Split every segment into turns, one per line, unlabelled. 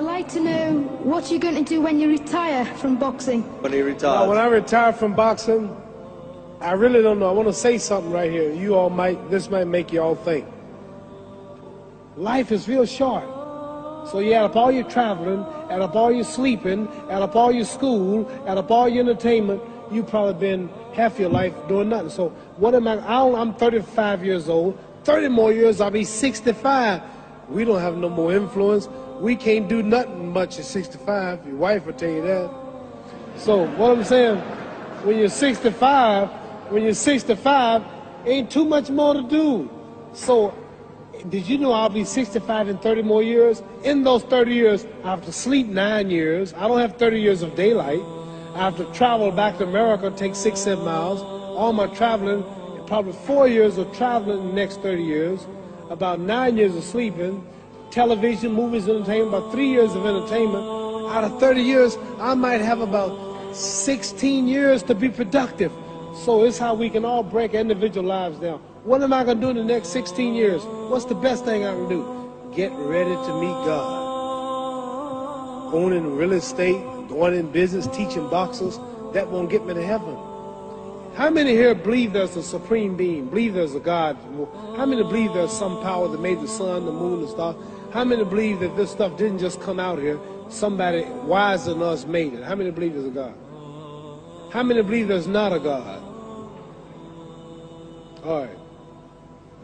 like to know what you're going to do when you retire from boxing.
When he retires?
When I retire from boxing, I really don't know. I want to say something right here. This might make you all think. Life is real short. So you add up all your traveling, add up all your sleeping, add up all your school, add up all your entertainment, you've probably been half your life doing nothing. So what am I'm 35 years old. 30 more years, I'll be 65. We don't have no more influence. We can't do nothing much at 65. Your wife will tell you that. So what I'm saying, when you're 65, ain't too much more to do. So did you know I'll be 65 in 30 more years? In those 30 years, I have to sleep 9 years. I don't have 30 years of daylight. I have to travel back to America, take 6, 7 miles. All my traveling, probably 4 years of traveling in the next 30 years, about 9 years of sleeping, television, movies, entertainment, about 3 years of entertainment. Out of 30 years, I might have about 16 years to be productive. So it's how we can all break individual lives down. What am I going to do in the next 16 years? What's the best thing I can do? Get ready to meet God. Going in real estate, going in business, teaching boxers, that won't get me to heaven. How many here believe there's a supreme being, believe there's a God? How many believe there's some power that made the sun, the moon, the stars? How many believe that this stuff didn't just come out here? Somebody wiser than us made it. How many believe there's a God? How many believe there's not a God? All right.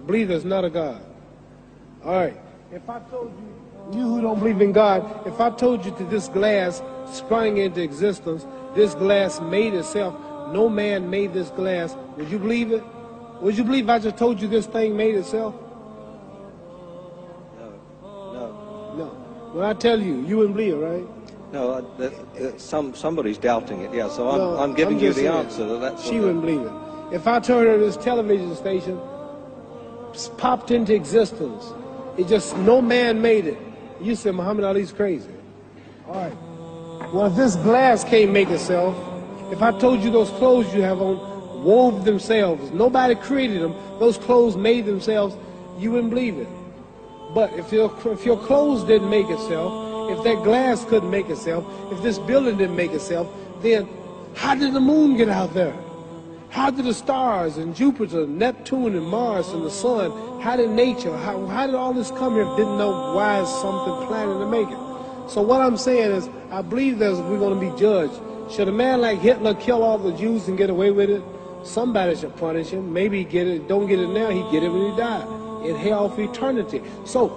Believe there's not a God. All right. If I told you who don't believe in God, if I told you that this glass sprang into existence, this glass made itself, no man made this glass, would you believe it? Would you believe I just told you this thing made itself? No. When I tell you, you wouldn't believe it, right?
No, somebody's doubting it, yeah, so I'm giving you the answer. That's
she wouldn't believe it. If I told her this television station popped into existence, it just, no man made it, you said Muhammad Ali's crazy. All right. Well, if this glass can't make itself, if I told you those clothes you have on wove themselves, nobody created them, those clothes made themselves, you wouldn't believe it. But if your clothes didn't make itself, if that glass couldn't make itself, if this building didn't make itself, then how did the moon get out there? How did the stars and Jupiter, Neptune and Mars and the sun, how did nature, how did all this come here if didn't know why is something planning to make it? So what I'm saying is, I believe we're going to be judged. Should a man like Hitler kill all the Jews and get away with it? Somebody should punish him. Maybe he get it, don't get it now, he get it when he died. In hell for eternity. So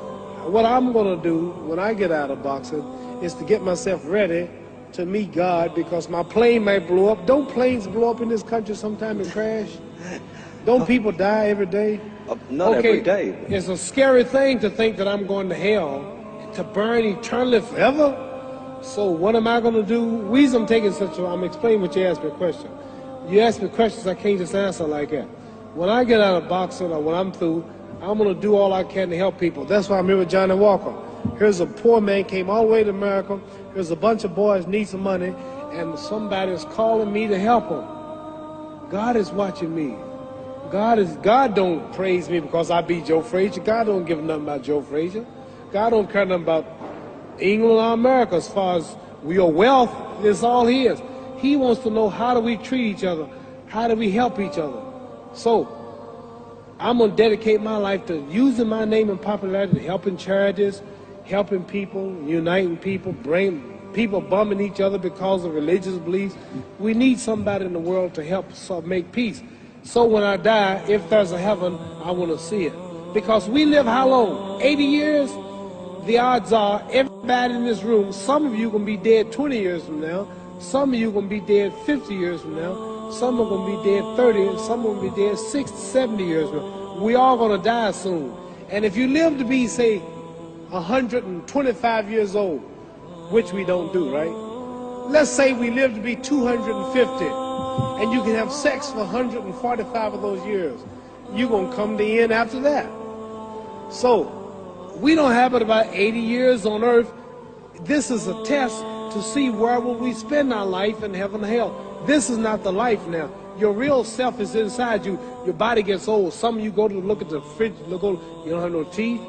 what I'm going to do when I get out of boxing is to get myself ready to meet God, because my plane might blow up. Don't planes blow up in this country sometime and crash? Don't people die every day?
Not every day.
It's a scary thing to think that I'm going to hell to burn eternally forever. So what am I going to do? The reason I'm taking I'm explaining what you asked me a question. You ask me questions I can't just answer like that. When I get out of boxing or when I'm through, I'm going to do all I can to help people. That's why I'm here with Johnny Walker. Here's a poor man, came all the way to America. Here's a bunch of boys need some money, and somebody is calling me to help them. God is watching me. God don't praise me because I beat Joe Frazier. God don't give nothing about Joe Frazier. God don't care nothing about England or America as far as your wealth. It's all his. He wants to know, how do we treat each other? How do we help each other? So I'm going to dedicate my life to using my name and popularity, helping charities, helping people, uniting people, bring people bumming each other because of religious beliefs. We need somebody in the world to help make peace. So when I die, if there's a heaven, I want to see it. Because we live how long? 80 years? The odds are everybody in this room, some of you are going to be dead 20 years from now, some of you are going to be dead 50 years from now, some are going to be dead 30, and some are going to be dead 60, 70 years from now. We all going to die soon. And if you live to be, say, 125 years old, which we don't do, right? Let's say we live to be 250, and you can have sex for 145 of those years. You're going to come to the end after that. So we don't have but about 80 years on earth. This is a test to see where will we spend our life in heaven and hell. This is not the life now. Your real self is inside you. Your body gets old. Some of you go to look at the fridge, you don't have no teeth.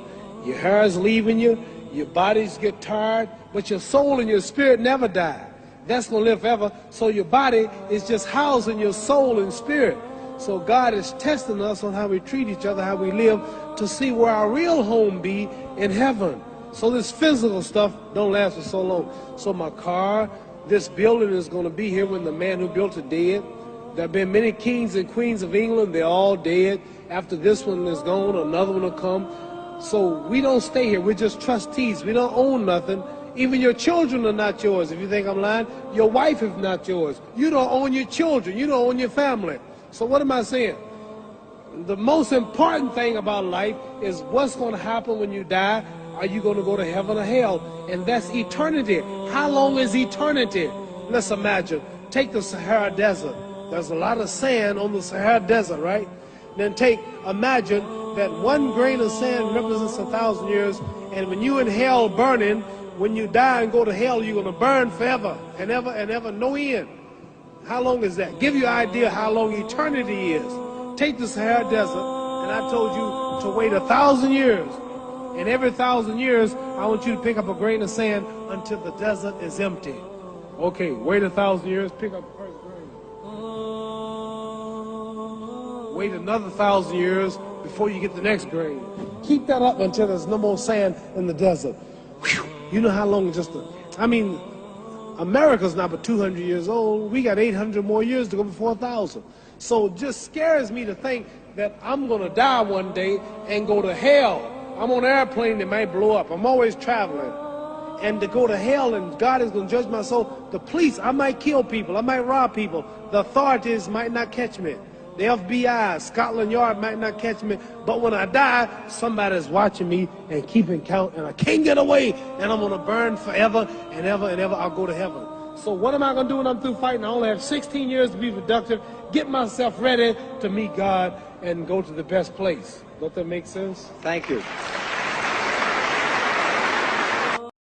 Your hair is leaving you. Your bodies get tired, but your soul and your spirit never die. That's going to live forever. So your body is just housing your soul and spirit. So God is testing us on how we treat each other, how we live, to see where our real home be in heaven. So this physical stuff don't last for so long. So my car, this building is going to be here when the man who built it dead. There have been many kings and queens of England. They're all dead. After this one is gone, another one will come. So we don't stay here. We're just trustees. We don't own nothing. Even your children are not yours. If you think I'm lying, your wife is not yours. You don't own your children. You don't own your family. So what am I saying? The most important thing about life is what's going to happen when you die. Are you going to go to heaven or hell? And that's eternity. How long is eternity? Let's imagine. Take the Sahara Desert. There's a lot of sand on the Sahara Desert, right? Then imagine that one grain of sand represents 1,000 years, and when you in hell burning, when you die and go to hell, you're going to burn forever and ever, no end. How long is that? Give you an idea how long eternity is. Take the Sahara Desert, and I told you to wait 1,000 years. And every 1,000 years, I want you to pick up a grain of sand until the desert is empty. Okay, wait 1,000 years, pick up the first grain. Wait another 1,000 years before you get the next grain. Keep that up until there's no more sand in the desert. Whew. You know how long America's not but 200 years old. We got 800 more years to go before 1,000. So it just scares me to think that I'm going to die one day and go to hell. I'm on an airplane that might blow up. I'm always traveling. And to go to hell and God is going to judge my soul. The police, I might kill people. I might rob people. The authorities might not catch me. The FBI, Scotland Yard might not catch me. But when I die, somebody's watching me and keeping count. And I can't get away. And I'm going to burn forever and ever and ever. I'll go to heaven. So what am I going to do when I'm through fighting? I only have 16 years to be productive. Get myself ready to meet God and go to the best place. Don't that make sense?
Thank you.